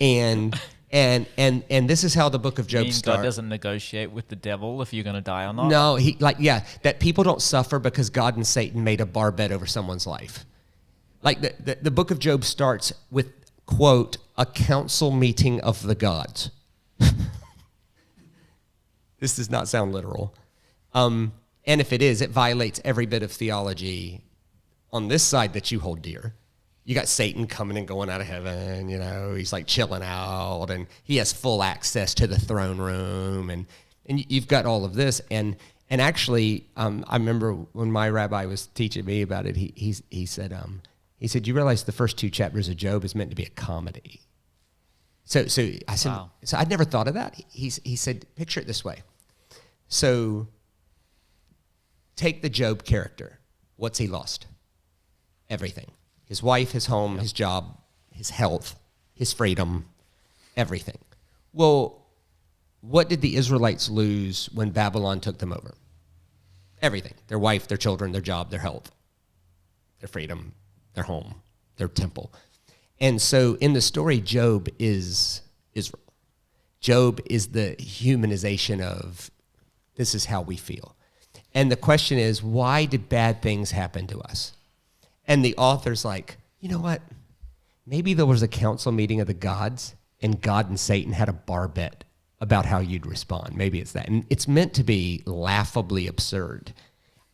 and this is how the book of Job starts. God doesn't negotiate with the devil if you're going to die or not? No, that people don't suffer because God and Satan made a bar bet over someone's life. Like the book of Job starts with, quote, a council meeting of the gods. This does not sound literal. And if it is, it violates every bit of theology on this side that you hold dear. You got Satan coming and going out of heaven, he's like chilling out, and he has full access to the throne room, and you've got all of this. And actually, I remember when my rabbi was teaching me about it, he said, you realize the first 2 chapters of Job is meant to be a comedy. So I said, wow. So I'd never thought of that. He said, picture it this way. So take the Job character. What's he lost? Everything. His wife, his home, his job, his health, his freedom, everything. Well, what did the Israelites lose when Babylon took them over? Everything. Their wife, their children, their job, their health, their freedom, their home, their temple. And so in the story, Job is Israel. Job is the humanization of this is how we feel. And the question is, why did bad things happen to us? And the author's like, you know what? Maybe there was a council meeting of the gods, and God and Satan had a bar bet about how you'd respond. Maybe it's that. And it's meant to be laughably absurd.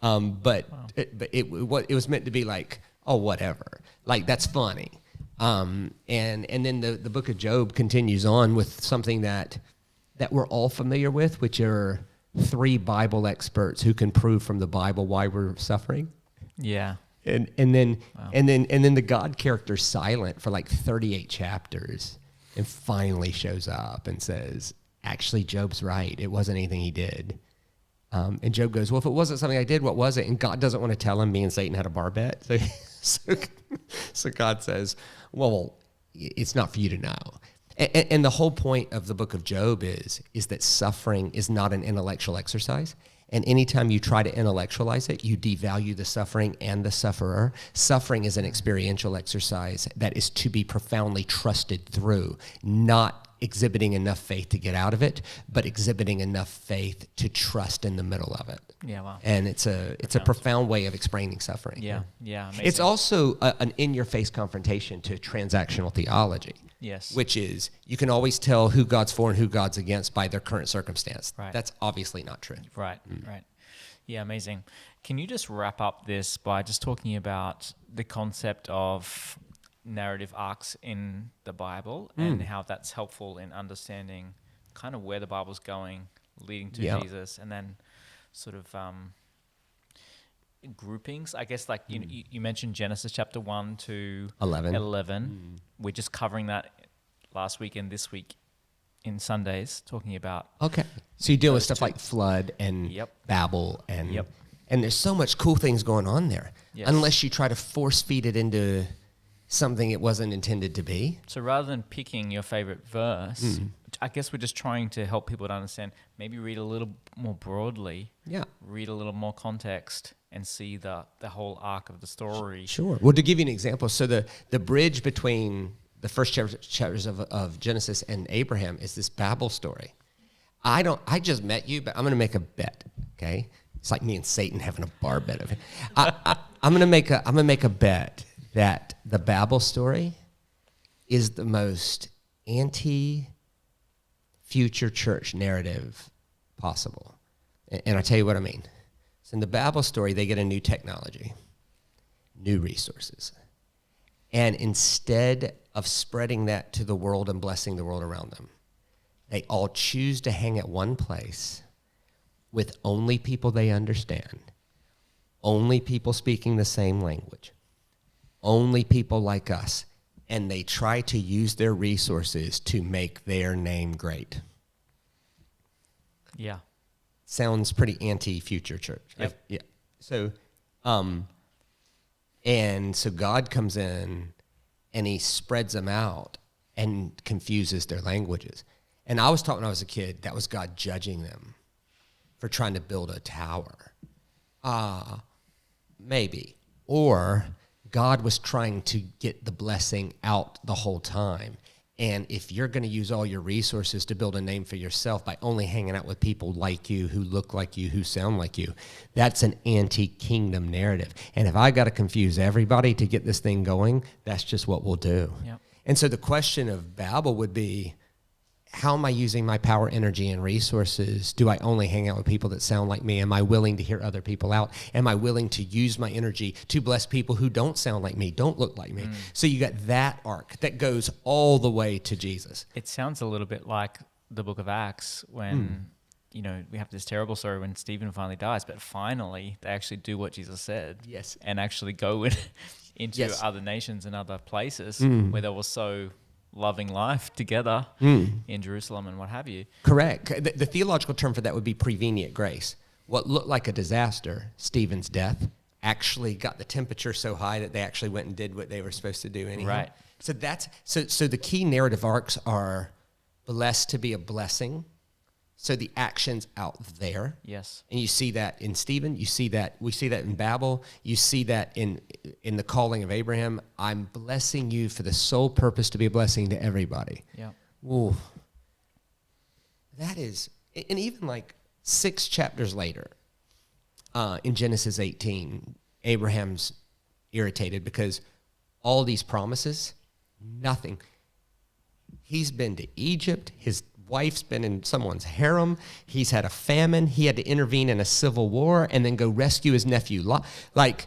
But it was meant to be like, oh, whatever. Like, that's funny. And then the book of Job continues on with something that we're all familiar with, which are 3 Bible experts who can prove from the Bible why we're suffering. Yeah. And then the God character's silent for like 38 chapters, and finally shows up and says, actually, Job's right. It wasn't anything he did. And Job goes, well, if it wasn't something I did, what was it? And God doesn't want to tell him me and Satan had a bar bet. So God says, well, it's not for you to know. And the whole point of the book of Job is that suffering is not an intellectual exercise. And anytime you try to intellectualize it, you devalue the suffering and the sufferer. Suffering is an experiential exercise that is to be profoundly trusted through, not exhibiting enough faith to get out of it, but exhibiting enough faith to trust in the middle of it. Yeah, wow. And it's a profound way of explaining suffering. Yeah, amazing. It's also an in-your-face confrontation to transactional theology. Yes. Which is, you can always tell who God's for and who God's against by their current circumstance. Right. That's obviously not true. Right. Yeah, amazing. Can you just wrap up this by just talking about the concept of narrative arcs in the Bible and how that's helpful in understanding kind of where the Bible's going, leading to Yeah. Jesus, and then sort of groupings. I guess like you mentioned Genesis chapter 1 to 11. We're just covering that last week and this week in Sundays, talking about. Okay. So you deal with those stuff two. like flood and Yep. Babel and Yep. and there's so much cool things going on there. Yes. Unless you try to force feed it into something it wasn't intended to be. So rather than picking your favorite verse, I guess we're just trying to help people to understand, maybe read a little more broadly, Yeah. read a little more context, and see the whole arc of the story. Sure. Well, to give you an example, so the bridge between the first chapters of Genesis and Abraham is this Babel story. I just met you, but I'm going to make a bet, okay? It's like me and Satan having a bar bet of it. I'm going to make a bet that the Babel story is the most anti-future church narrative possible. And I'll tell you what I mean. So in the Babel story, they get a new technology, new resources. And instead of spreading that to the world and blessing the world around them, they all choose to hang at one place with only people they understand, only people speaking the same language, only people like us, and they try to use their resources to make their name great. Yeah. Sounds pretty anti-future church. Yep. Yeah. So, and so God comes in and he spreads them out and confuses their languages. And I was taught when I was a kid, that was God judging them for trying to build a tower. Maybe. Or God was trying to get the blessing out the whole time. And if you're going to use all your resources to build a name for yourself by only hanging out with people like you, who look like you, who sound like you, that's an anti-kingdom narrative. And if I got to confuse everybody to get this thing going, that's just what we'll do. Yep. And so the question of Babel would be, how am I using my power, energy, and resources? Do I only hang out with people that sound like me? Am I willing to hear other people out? Am I willing to use my energy to bless people who don't sound like me, don't look like me? So you got that arc that goes all the way to Jesus. It sounds a little bit like the book of Acts when, we have this terrible story when Stephen finally dies, but finally they actually do what Jesus said. Yes. And actually go into other nations and other places where they were so loving life together in Jerusalem and what have you. Correct. The theological term for that would be prevenient grace. What looked like a disaster, Stephen's death, actually got the temperature so high that they actually went and did what they were supposed to do anyhow. Right. So that's so the key narrative arcs are blessed to be a blessing. So the action's out there. Yes. And you see that in Stephen, we see that in Babel, you see that in the calling of Abraham. I'm blessing you for the sole purpose to be a blessing to everybody. Yeah. Ooh. That is, and even like 6 chapters later, in Genesis 18, Abraham's irritated because all these promises, nothing. He's been to Egypt, his wife's been in someone's harem, he's had a famine, he had to intervene in a civil war and then go rescue his nephew. Like,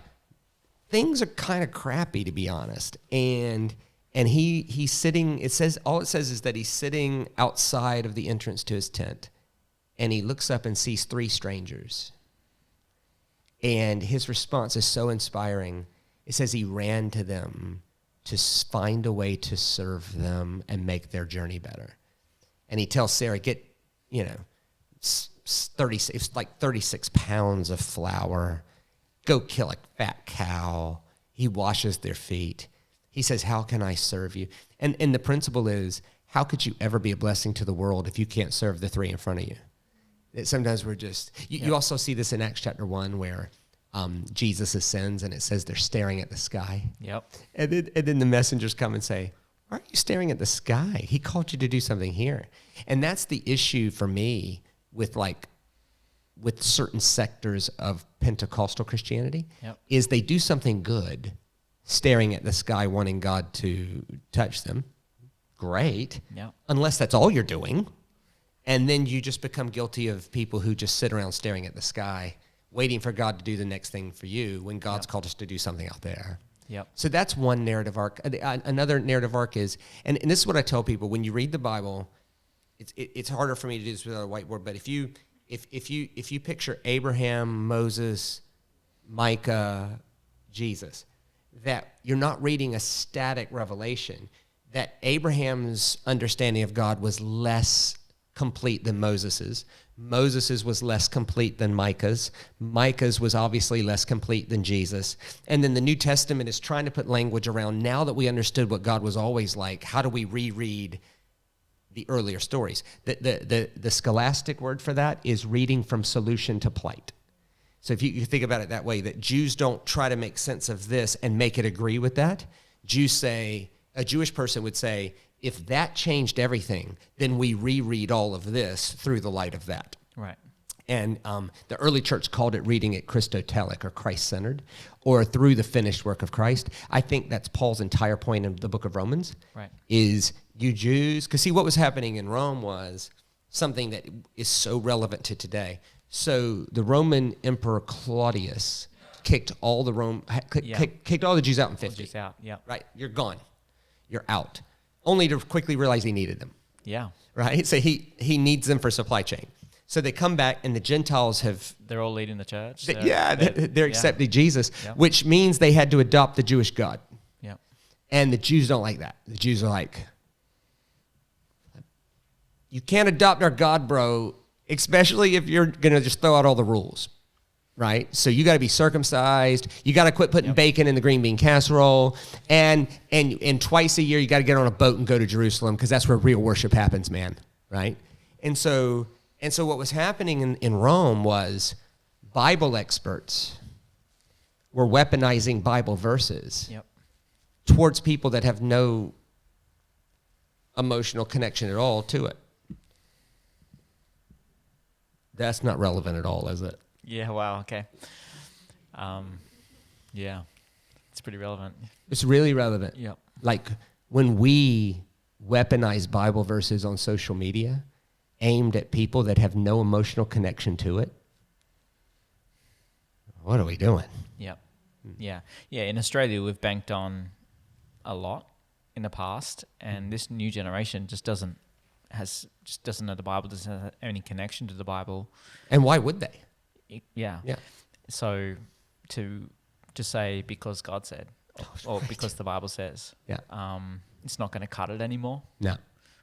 things are kind of crappy, to be honest. And he's sitting, all it says is that he's sitting outside of the entrance to his tent, and he looks up and sees 3 strangers. And his response is so inspiring. It says he ran to them to find a way to serve them and make their journey better. And he tells Sarah, get, 36 pounds of flour, go kill a fat cow. He washes their feet. He says, how can I serve you? And the principle is, how could you ever be a blessing to the world if you can't serve the 3 in front of you? Sometimes we're just, you also see this in Acts chapter 1 where Jesus ascends and it says they're staring at the sky. Yep. And then the messengers come and say, why are you staring at the sky? He called you to do something here. And that's the issue for me with certain sectors of Pentecostal Christianity, is they do something good, staring at the sky, wanting God to touch them. Great. Yep. Unless that's all you're doing. And then you just become guilty of people who just sit around staring at the sky, waiting for God to do the next thing for you when God's called us to do something out there. Yep. So that's one narrative arc. Another narrative arc is, and this is what I tell people, when you read the Bible, it's harder for me to do this without a whiteboard, but if you picture Abraham, Moses, Micah, Jesus, that you're not reading a static revelation, that Abraham's understanding of God was less complete than Moses's. Moses's was less complete than Micah's. Micah's was obviously less complete than Jesus. And then the New Testament is trying to put language around, now that we understood what God was always like, how do we reread the earlier stories? The scholastic word for that is reading from solution to plight. So if you think about it that way, that Jews don't try to make sense of this and make it agree with that. Jews say, a Jewish person would say, if that changed everything, then we reread all of this through the light of that. Right. And the early church called it reading it Christotelic, or Christ-centered, or through the finished work of Christ. I think that's Paul's entire point in the book of Romans, right, is you Jews, because see, what was happening in Rome was something that is so relevant to today. So the Roman Emperor Claudius kicked all the kicked all the Jews out in 50. Jews out, yeah. Right, you're gone. You're out. Only to quickly realize he needed them. Yeah. Right? So he needs them for supply chain. So they come back, and the Gentiles have... They're all leading the church. They're accepting Jesus, Yep. which means they had to adopt the Jewish God. Yeah. And the Jews don't like that. The Jews are like, you can't adopt our God, bro, especially if you're going to just throw out all the rules. Right? So you got to be circumcised. You got to quit putting bacon in the green bean casserole. And twice a year, you got to get on a boat and go to Jerusalem, because that's where real worship happens, man. Right? And so what was happening in Rome was Bible experts were weaponizing Bible verses towards people that have no emotional connection at all to it. That's not relevant at all, is it? Yeah, wow, okay. Yeah, it's pretty relevant. It's really relevant. Yep. Like when we weaponize Bible verses on social media aimed at people that have no emotional connection to it, what are we doing? Yep. Yeah. Yeah, in Australia, we've banked on a lot in the past, and this new generation just doesn't know the Bible, doesn't have any connection to the Bible. And why would they? Yeah. So to say because God said, or because the Bible says, it's not going to cut it anymore. No.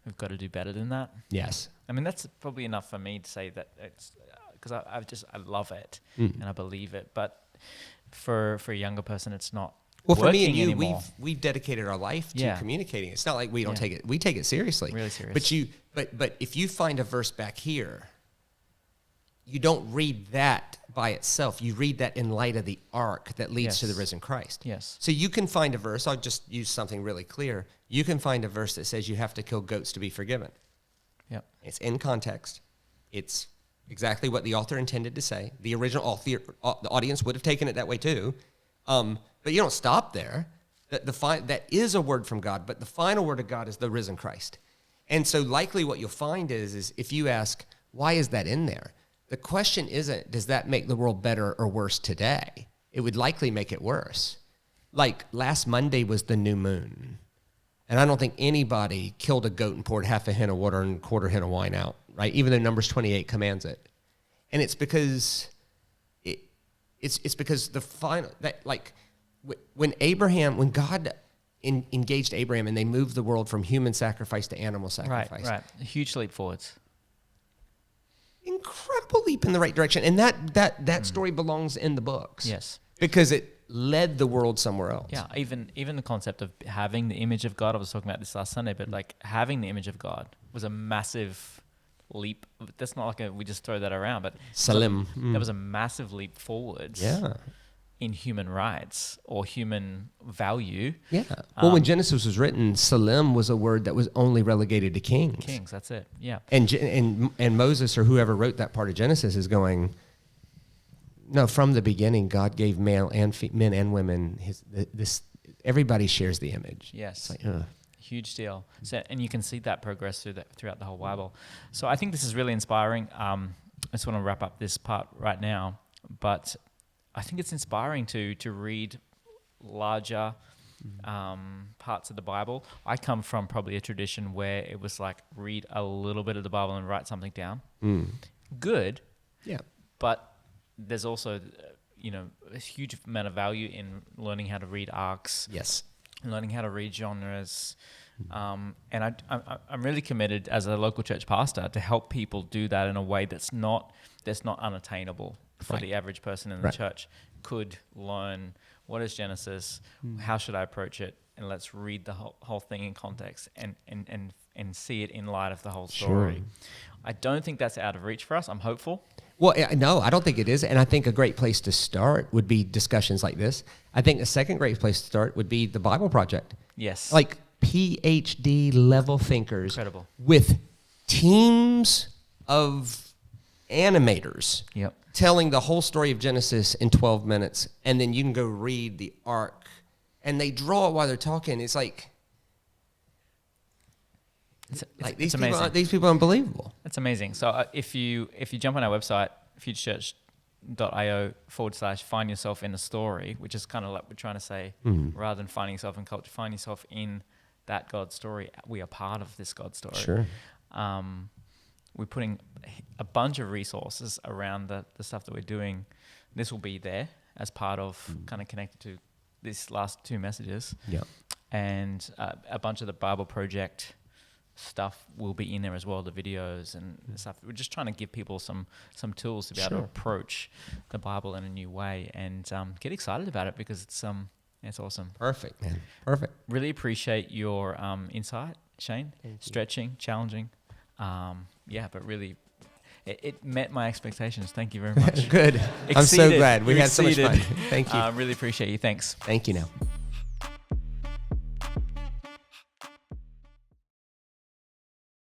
We've got to do better than that. Yes. I mean, that's probably enough for me to say that it's because I love it and I believe it. But for a younger person, it's not. Well, for me and you, anymore. we've dedicated our life to communicating. It's not like we don't take it. We take it seriously. Really serious. But if you find a verse back here, you don't read that by itself. You read that in light of the ark that leads to the risen Christ. Yes. So you can find a verse. I'll just use something really clear. You can find a verse that says you have to kill goats to be forgiven. Yep. It's in context. It's exactly what the author intended to say. The original author, the audience would have taken it that way too. But you don't stop there. That is a word from God, but the final word of God is the risen Christ. And so likely what you'll find is if you ask, why is that in there? The question isn't, does that make the world better or worse today? It would likely make it worse. Like last Monday was the new moon. And I don't think anybody killed a goat and poured half a hin of water and a quarter hin of wine out, right? Even though Numbers 28 commands it. And it's because it's because the final, that like when God engaged Abraham and they moved the world from human sacrifice to animal sacrifice. Right. A huge leap forwards. Incredible leap in the right direction. And that story belongs in the books. Yes. Because it led the world somewhere else. Yeah, even the concept of having the image of God, I was talking about this last Sunday, but like having the image of God was a massive leap. That's not like we just throw that around, but Salim. That was a massive leap forwards. Yeah. In human rights or human value. Yeah. Well, when Genesis was written, Salim was a word that was only relegated to kings. Kings, that's it. Yeah. And Moses or whoever wrote that part of Genesis is going, no, from the beginning, God gave men and women this. Everybody shares the image. Yes. It's like, huge deal. So, and you can see that progress throughout the whole Bible. So I think this is really inspiring. I just want to wrap up this part right now, but I think it's inspiring to read larger parts of the Bible. I come from probably a tradition where it was like read a little bit of the Bible and write something down. Good, Yeah. but there's also, a huge amount of value in learning how to read arcs, Yes. learning how to read genres. And I'm really committed as a local church pastor to help people do that in a way that's not unattainable for the average person in the church. Could learn, what is Genesis, how should I approach it, and let's read the whole thing in context and see it in light of the whole story. Sure. I don't think that's out of reach for us. I'm hopeful. Well, no, I don't think it is. And I think a great place to start would be discussions like this. I think the second great place to start would be the Bible Project. Yes. Like PhD level thinkers. Incredible. With teams of animators. Yep. Telling the whole story of Genesis in 12 minutes. And then you can go read the ark. And they draw it while they're talking. It's like... These people are unbelievable. It's amazing. So if you jump on our website, futurechurch.io/find yourself in the story, which is kind of like we're trying to say, rather than finding yourself in culture, find yourself in that God story. We are part of this God story. Sure. We're putting a bunch of resources around the stuff that we're doing. This will be there as part of kind of connected to these last two messages. Yeah. And a bunch of the Bible Project stuff will be in there as well, the videos and stuff. We're just trying to give people some tools to be able to approach the Bible in a new way and get excited about it because it's awesome. Perfect, man. Perfect. Really appreciate your insight, Shane. Stretching, challenging. But really, it met my expectations. Thank you very much. Good. I'm so glad. We had so much fun. Thank you. Really appreciate you. Thanks. Thank you now.